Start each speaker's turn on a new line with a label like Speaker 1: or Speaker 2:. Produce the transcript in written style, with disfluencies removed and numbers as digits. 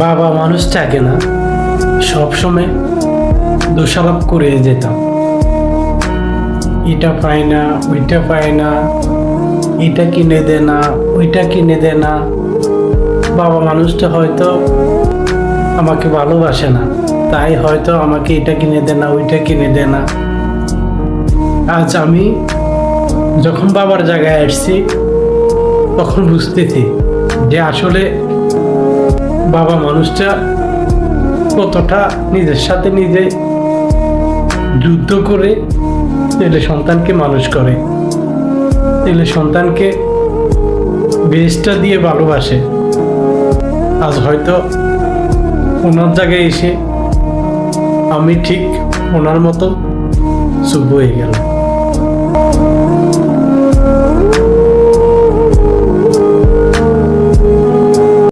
Speaker 1: বাবা মানুষ থাকে না, সবসময় দোষারোপ করে যেতাম। এটা পায় না, ওইটা পায় না, এটা কিনে দে না, ওইটা কিনে দে না। বাবা মানুষটা হয়তো আমাকে ভালোবাসে না, তাই হয়তো আমাকে এটা কিনে দে না, ওইটা কিনে দে না। আজ আমি যখন বাবার জায়গায় আসছি তখন বুঝতেছি যে আসলে বাবা মানুষটা কতটা নিজের সাথে নিজে যুদ্ধ করে ছেলে সন্তানকে মানুষ করে, ছেলে সন্তানকে বেশটা দিয়ে ভালোবাসে। আজ হয়তো ওনার জায়গায় এসে আমি ঠিক ওনার মতো চুপ হয়ে গেলাম।